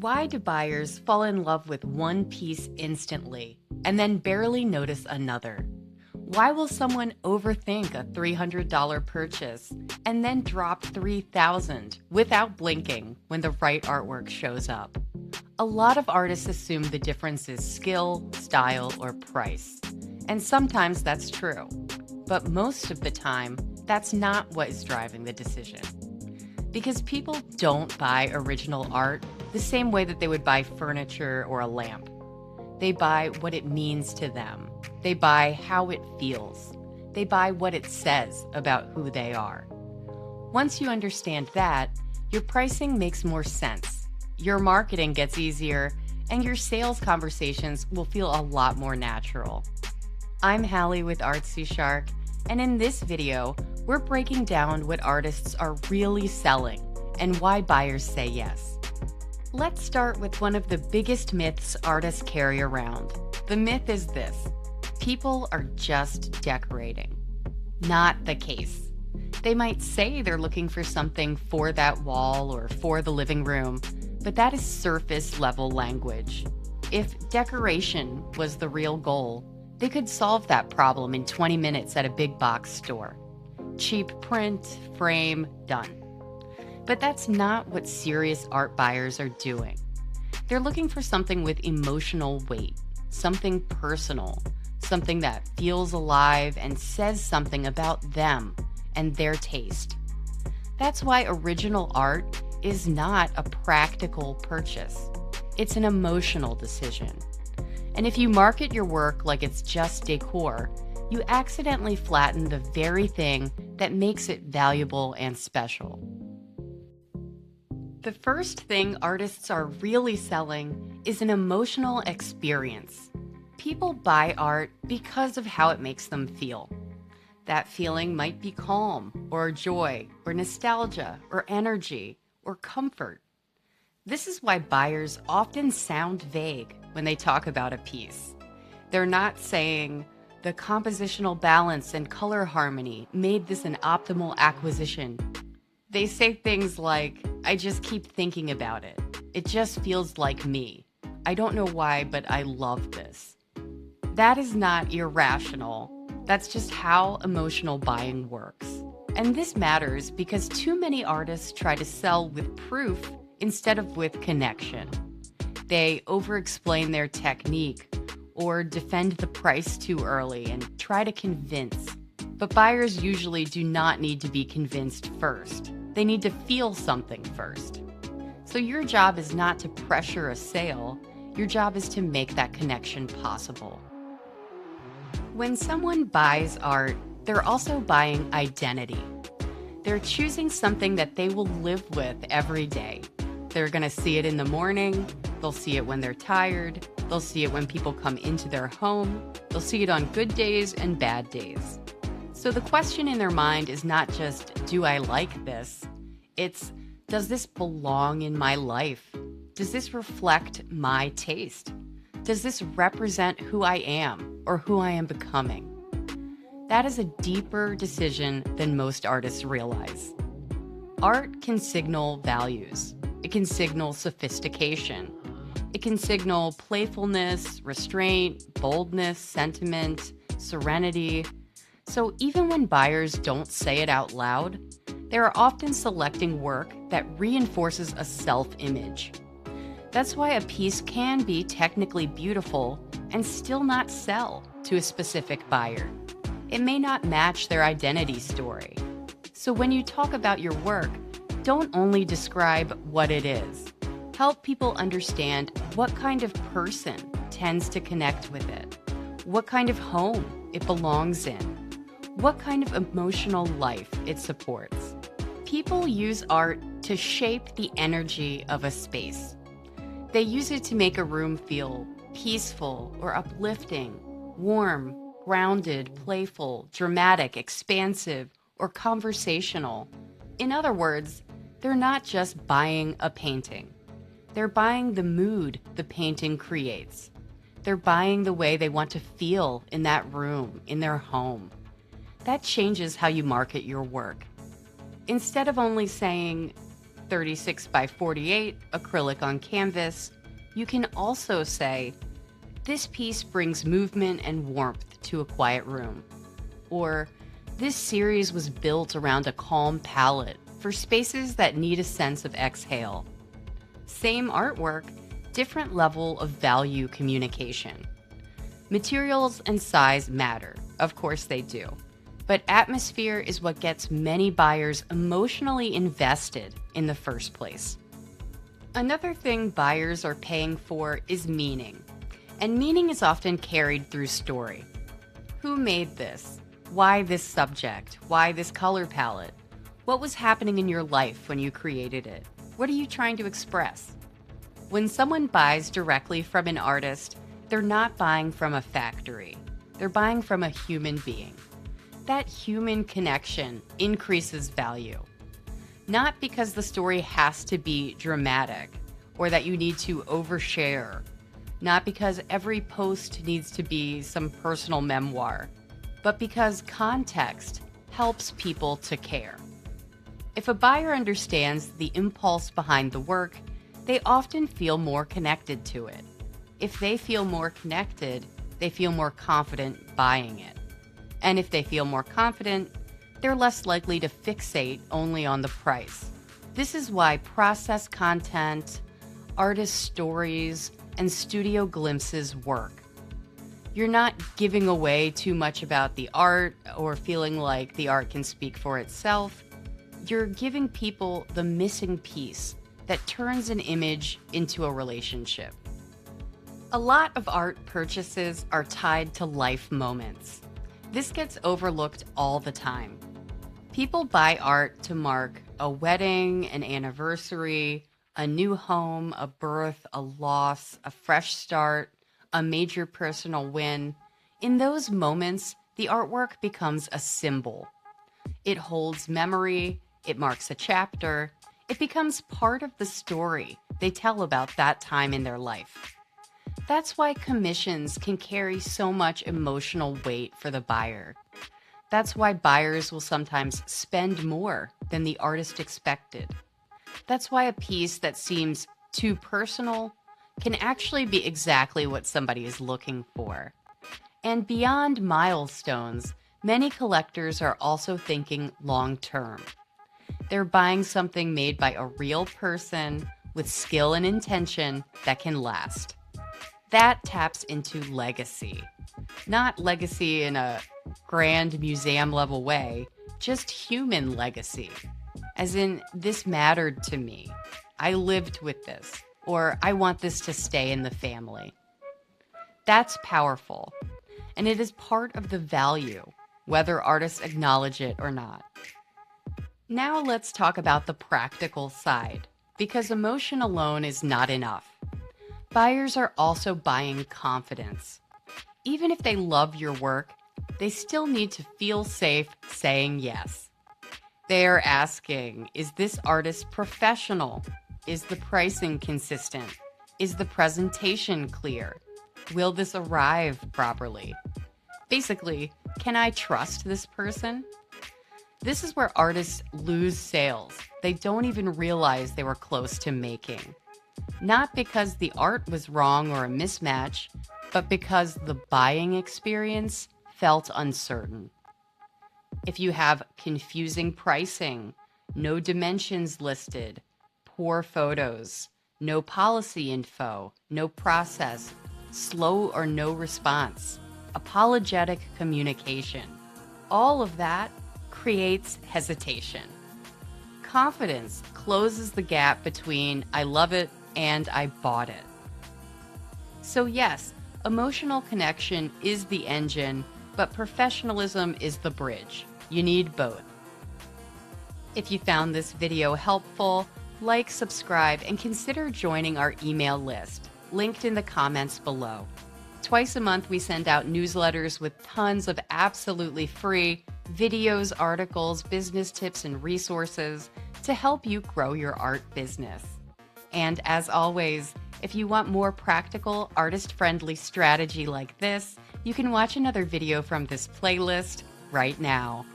Why do buyers fall in love with one piece instantly and then barely notice another? Why will someone overthink a $300 purchase and then drop $3,000 without blinking when the right artwork shows up? A lot of artists assume the difference is skill, style, or price. And sometimes that's true. But most of the time, that's not what is driving the decision. Because people don't buy original art the same way that they would buy furniture or a lamp. They buy what it means to them. They buy how it feels. They buy what it says about who they are. Once you understand that, your pricing makes more sense. Your marketing gets easier, and your sales conversations will feel a lot more natural. I'm Hallie with Artsy Shark, and in this video, we're breaking down what artists are really selling and why buyers say yes. Let's start with one of the biggest myths artists carry around. The myth is this: people are just decorating. Not the case. They might say they're looking for something for that wall or for the living room, but that is surface level language. If decoration was the real goal, they could solve that problem in 20 minutes at a big box store. Cheap print, frame, done. But that's not what serious art buyers are doing. They're looking for something with emotional weight, something personal, something that feels alive and says something about them and their taste. That's why original art is not a practical purchase. It's an emotional decision. And if you market your work like it's just decor, you accidentally flatten the very thing that makes it valuable and special. The first thing artists are really selling is an emotional experience. People buy art because of how it makes them feel. That feeling might be calm, or joy, or nostalgia, or energy, or comfort. This is why buyers often sound vague when they talk about a piece. They're not saying, the compositional balance and color harmony made this an optimal acquisition. They say things like, I just keep thinking about it. It just feels like me. I don't know why, but I love this. That is not irrational. That's just how emotional buying works. And this matters because too many artists try to sell with proof instead of with connection. They over-explain their technique or defend the price too early and try to convince. But buyers usually do not need to be convinced first. They need to feel something first. So your job is not to pressure a sale. Your job is to make that connection possible. When someone buys art, they're also buying identity. They're choosing something that they will live with every day. They're going to see it in the morning. They'll see it when they're tired. They'll see it when people come into their home. They'll see it on good days and bad days. So the question in their mind is not just, do I like this? It's, does this belong in my life? Does this reflect my taste? Does this represent who I am or who I am becoming? That is a deeper decision than most artists realize. Art can signal values. It can signal sophistication. It can signal playfulness, restraint, boldness, sentiment, serenity. So even when buyers don't say it out loud, they are often selecting work that reinforces a self-image. That's why a piece can be technically beautiful and still not sell to a specific buyer. It may not match their identity story. So when you talk about your work, don't only describe what it is. Help people understand what kind of person tends to connect with it, what kind of home it belongs in, what kind of emotional life it supports. People use art to shape the energy of a space. They use it to make a room feel peaceful or uplifting, warm, grounded, playful, dramatic, expansive, or conversational. In other words, they're not just buying a painting. They're buying the mood the painting creates. They're buying the way they want to feel in that room, in their home. That changes how you market your work. Instead of only saying, 36 by 48 acrylic on canvas, you can also say, "This piece brings movement and warmth to a quiet room." Or, "This series was built around a calm palette for spaces that need a sense of exhale." Same artwork, different level of value communication. Materials and size matter, of course they do. But atmosphere is what gets many buyers emotionally invested in the first place. Another thing buyers are paying for is meaning. And meaning is often carried through story. Who made this? Why this subject? Why this color palette? What was happening in your life when you created it? What are you trying to express? When someone buys directly from an artist, they're not buying from a factory. They're buying from a human being. That human connection increases value. Not because the story has to be dramatic or that you need to overshare. Not because every post needs to be some personal memoir, but because context helps people to care. If a buyer understands the impulse behind the work, they often feel more connected to it. If they feel more connected, they feel more confident buying it. And if they feel more confident, they're less likely to fixate only on the price. This is why process content, artist stories, and studio glimpses work. You're not giving away too much about the art or feeling like the art can speak for itself. You're giving people the missing piece that turns an image into a relationship. A lot of art purchases are tied to life moments. This gets overlooked all the time. People buy art to mark a wedding, an anniversary, a new home, a birth, a loss, a fresh start, a major personal win. In those moments, the artwork becomes a symbol. It holds memory, it marks a chapter, it becomes part of the story they tell about that time in their life. That's why commissions can carry so much emotional weight for the buyer. That's why buyers will sometimes spend more than the artist expected. That's why a piece that seems too personal can actually be exactly what somebody is looking for. And beyond milestones, many collectors are also thinking long-term. They're buying something made by a real person with skill and intention that can last. That taps into legacy. Not legacy in a grand museum level way, just human legacy. As in, this mattered to me. I lived with this, or I want this to stay in the family. That's powerful, and it is part of the value, whether artists acknowledge it or not. Now let's talk about the practical side, because emotion alone is not enough. Buyers are also buying confidence. Even if they love your work, they still need to feel safe saying yes. They are asking, is this artist professional? Is the pricing consistent? Is the presentation clear? Will this arrive properly? Basically, can I trust this person? This is where artists lose sales. They don't even realize they were close to making. Not because the art was wrong or a mismatch, but because the buying experience felt uncertain. If you have confusing pricing, no dimensions listed, poor photos, no policy info, no process, slow or no response, apologetic communication, all of that creates hesitation. Confidence closes the gap between I love it and I bought it. So yes, emotional connection is the engine, but professionalism is the bridge. You need both. If you found this video helpful, like, subscribe, and consider joining our email list, linked in the comments below. Twice a month, we send out newsletters with tons of absolutely free videos, articles, business tips, and resources to help you grow your art business. And as always, if you want more practical, artist-friendly strategy like this, you can watch another video from this playlist right now.